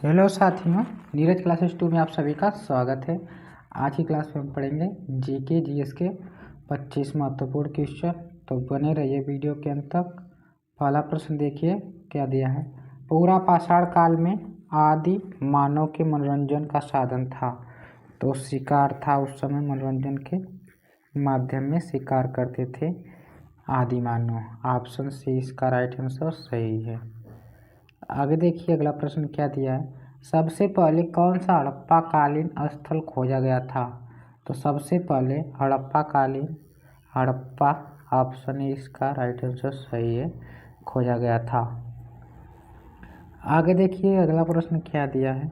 Hello साथियों, Neeraj classes 2 में आप सभी का स्वागत है। आज की क्लास में हम पढ़ेंगे जीके जीएस के 25 महत्वपूर्ण क्वेश्चन। तो बने रहिए वीडियो के अंत तक। पहला प्रश्न देखिए क्या दिया है। पूरा पाषाण काल में आदि मानव के मनोरंजन का साधन था। तो शिकार था, उस समय मनोरंजन के माध्यम में शिकार करते थे आदि मानव। ऑप्शन सी इसका राइट आंसर सही है। आगे देखिए अगला प्रश्न क्या दिया है। सबसे पहले कौन सा हड़प्पा कालीन स्थल खोजा गया था। तो सबसे पहले हड़प्पा ऑप्शन ए इसका राइट आंसर सही है, खोजा गया था। आगे देखिए अगला प्रश्न क्या दिया है।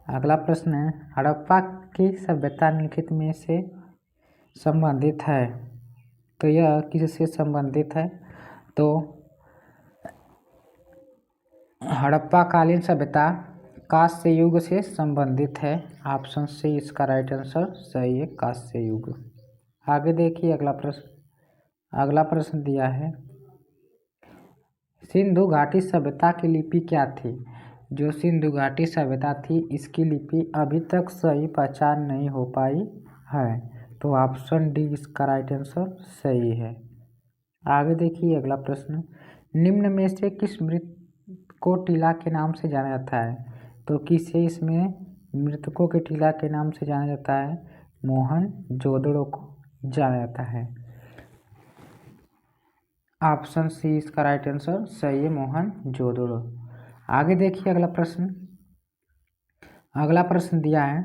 अगला प्रश्न है हड़प्पा की सभ्यता निम्नलिखित में से संबंधित है। तो यह किससे संबंधित है। तो हड़प्पा कालीन सभ्यता कांस्य युग से संबंधित है। ऑप्शन सी इसका राइट आंसर सही है, कांस्य युग। आगे देखिए अगला प्रश्न दिया है। सिंधु घाटी सभ्यता की लिपि क्या थी। जो सिंधु घाटी सभ्यता थी इसकी लिपि अभी तक सही पहचान नहीं हो पाई है। तो ऑप्शन डी इसका राइट आंसर सही है। आगे देखिए अगला प्रश्न। निम्न में से किस मृत को टीला के नाम से जाना जाता है। तो किसे इसमें मृतकों के टीला के नाम से जाना जाता है। मोहनजोदड़ो को जाना जाता है। ऑप्शन सी इसका राइट आंसर सही है, मोहनजोदड़ो। आगे देखिए अगला प्रश्न दिया है।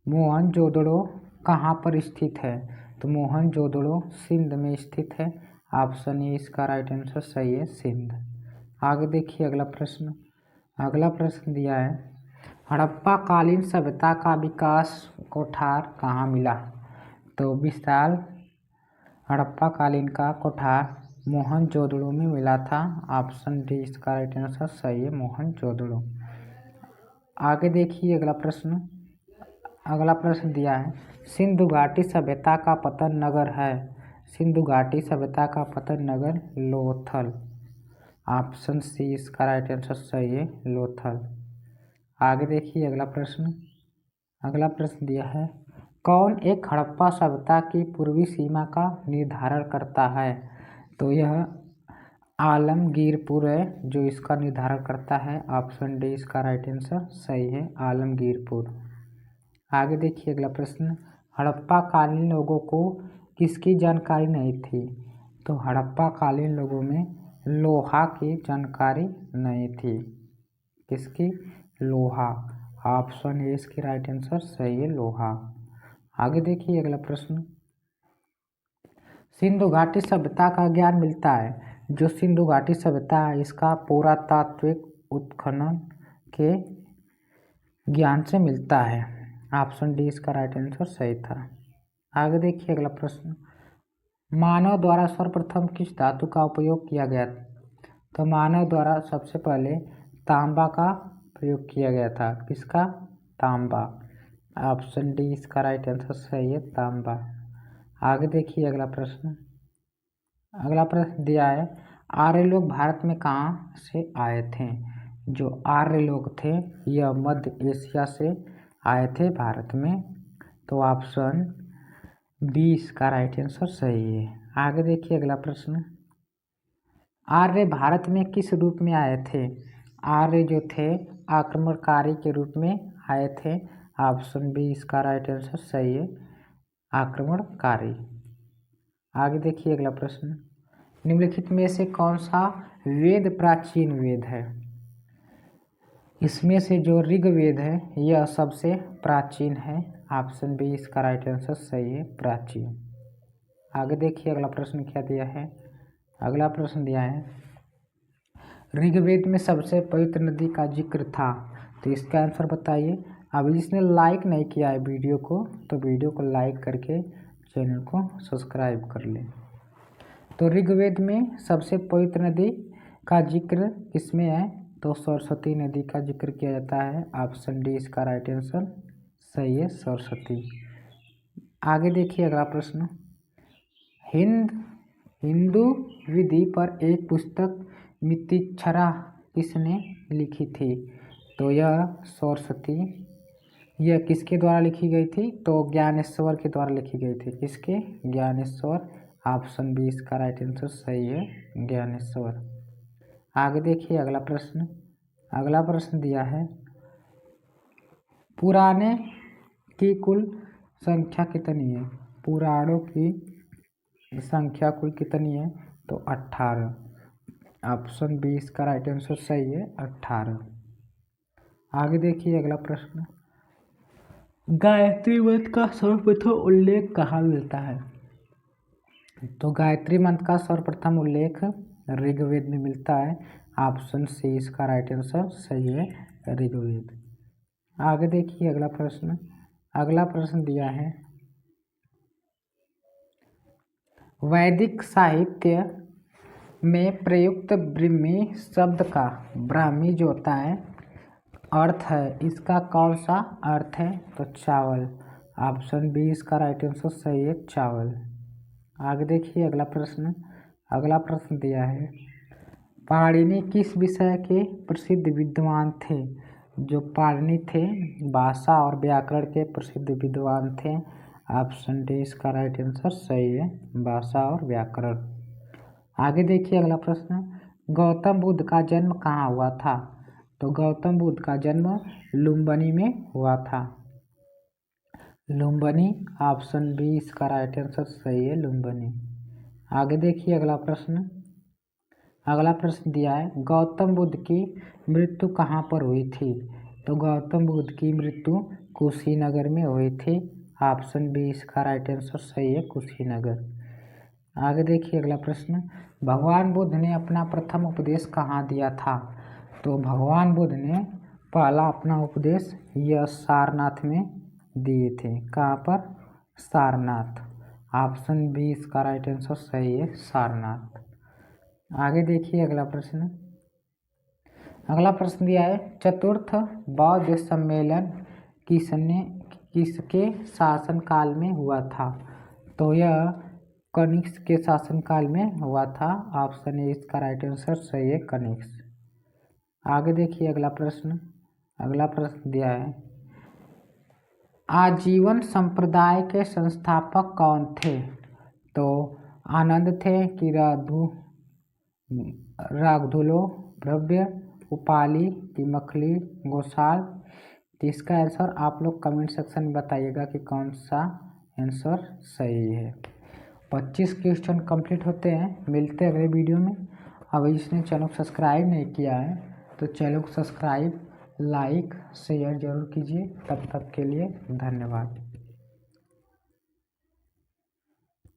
मोहनजोदड़ो कहाँ पर स्थित है। तो मोहनजोदड़ो सिंध में स्थित है। ऑप्शन ए इसका राइट आंसर सही है, सिंध। आगे देखिए अगला प्रश्न दिया है। हड़प्पा कालीन सभ्यता का विकास कोठार कहाँ मिला। तो विशाल हड़प्पा कालीन का कोठार मोहनजोदड़ो में मिला था। ऑप्शन डी इसका राइट आंसर सही है, मोहनजोदड़ो। आगे देखिए अगला प्रश्न दिया है। सिंधु घाटी सभ्यता का पतन नगर है। सिंधु घाटी सभ्यता का पतन नगर लोथल। ऑप्शन सी इसका राइट आंसर सही है, लोथल। आगे देखिए अगला प्रश्न दिया है। कौन एक हड़प्पा सभ्यता की पूर्वी सीमा का निर्धारण करता है। तो यह आलमगीरपुर है जो इसका निर्धारण करता है। ऑप्शन डी इसका राइट आंसर सही है, आलमगीरपुर। आगे देखिए अगला प्रश्न। हड़प्पा कालीन लोगों को किसकी जानकारी नहीं थी। तो हड़प्पा कालीन लोगों में लोहा की जानकारी नहीं थी। किसकी, लोहा। ऑप्शन ए इसकी राइट आंसर सही है, लोहा। आगे देखिए अगला प्रश्न। सिंधु घाटी सभ्यता का ज्ञान मिलता है। जो सिंधु घाटी सभ्यता है इसका पुरातात्विक उत्खनन के ज्ञान से मिलता है। ऑप्शन डी इसका राइट आंसर सही था। आगे देखिए अगला प्रश्न। मानव द्वारा सर्वप्रथम किस धातु का उपयोग किया गया। तो मानव द्वारा सबसे पहले तांबा का प्रयोग किया गया था। किसका, तांबा। ऑप्शन डी इसका राइट आंसर सही है, तांबा। आगे देखिए अगला प्रश्न दिया है। आर्य लोग भारत में कहाँ से आए थे। जो आर्य लोग थे यह मध्य एशिया से आए थे भारत में। तो ऑप्शन बी इसका राइट आंसर सही है। आगे देखिए अगला प्रश्न। आर्य भारत में किस रूप में आए थे। आर्य जो थे आक्रमणकारी के रूप में आए थे। ऑप्शन बी इसका राइट आंसर सही है, आक्रमणकारी। आगे देखिए अगला प्रश्न। निम्नलिखित में से कौन सा वेद प्राचीन वेद है। इसमें से जो ऋग्वेद है यह सबसे प्राचीन है। ऑप्शन बी इसका राइट आंसर सही है, प्राचीन। आगे देखिए अगला प्रश्न क्या दिया है। अगला प्रश्न दिया है। ऋग्वेद में सबसे पवित्र नदी का जिक्र था। तो इसका आंसर बताइए। अभी जिसने लाइक नहीं किया है वीडियो को तो वीडियो को लाइक करके चैनल को सब्सक्राइब कर लें। तो ऋग्वेद में सबसे पवित्र नदी का जिक्र किसमें है। तो सरस्वती नदी का जिक्र किया जाता है। ऑप्शन डी इसका राइट आंसर सही है, सरस्वती। आगे देखिए अगला प्रश्न। हिंदू विधि पर एक पुस्तक मितिक्षरा किसने लिखी थी। तो यह सरस्वती यह किसके द्वारा लिखी गई थी? तो ज्ञानेश्वर के द्वारा लिखी गई थी। किसके? ज्ञानेश्वर। ऑप्शन बी इसका राइट आंसर सही है, ज्ञानेश्वर। आगे देखिए अगला प्रश्न। अगला प्रश्न दिया है पुराने की कुल संख्या कितनी है? पुराणों की संख्या कुल कितनी है? तो 18। ऑप्शन बी इसका राइट आंसर सही है, 18। आगे देखिए अगला प्रश्न। गायत्री मंत्र का सर्वप्रथम उल्लेख कहाँ मिलता है? तो गायत्री मंत्र का सर्वप्रथम उल्लेख ऋग्वेद में मिलता है। ऑप्शन सी इसका राइट आंसर सही है, ऋग्वेद। आगे देखिए अगला प्रश्न। अगला प्रश्न दिया है वैदिक साहित्य में प्रयुक्त ब्राह्मी शब्द का, ब्राह्मी जो होता है, अर्थ है, इसका कौन सा अर्थ है? तो चावल। ऑप्शन बी इसका राइट आंसर सही है, चावल। आगे देखिए अगला प्रश्न। अगला प्रश्न दिया है पाणिनि किस विषय के प्रसिद्ध विद्वान थे? जो पाणिनि थे भाषा और व्याकरण के प्रसिद्ध विद्वान थे। ऑप्शन डी इसका राइट आंसर सही है, भाषा और व्याकरण। आगे देखिए अगला प्रश्न। गौतम बुद्ध का जन्म कहाँ हुआ था? तो गौतम बुद्ध का जन्म लुम्बिनी में हुआ था। लुम्बिनी। ऑप्शन बी इसका राइट आंसर सही है, लुम्बिनी। आगे देखिए अगला प्रश्न। अगला प्रश्न दिया है गौतम बुद्ध की मृत्यु कहाँ पर हुई थी? तो गौतम बुद्ध की मृत्यु कुशीनगर में हुई थी। ऑप्शन बी इसका राइट आंसर सही है, कुशीनगर। आगे देखिए अगला प्रश्न। भगवान बुद्ध ने अपना प्रथम उपदेश कहाँ दिया था? तो भगवान बुद्ध ने पहला अपना उपदेश यह सारनाथ में दिए थे। कहाँ पर? सारनाथ। ऑप्शन बी इसका राइट आंसर सही है, सारनाथ। आगे देखिए अगला प्रश्न। अगला प्रश्न दिया है चतुर्थ बौद्ध सम्मेलन किसके शासनकाल में हुआ था? तो यह कनिष्क के शासनकाल में हुआ था। ऑप्शन ए इसका राइट आंसर सही है, कनिष्क। आगे देखिए अगला प्रश्न। अगला प्रश्न दिया है आजीवन संप्रदाय के संस्थापक कौन थे? तो आनंद थे कि राघुलो, भव्य, उपाली की मखली, गोसाल। तो इसका आंसर आप लोग कमेंट सेक्शन में बताइएगा कि कौन सा आंसर सही है। 25 क्वेश्चन कंप्लीट होते हैं। मिलते हैं अगले वीडियो में। अब जिसने चैनल को सब्सक्राइब नहीं किया है तो चैनल को सब्सक्राइब, लाइक, शेयर जरूर कीजिए। तब तक के लिए धन्यवाद।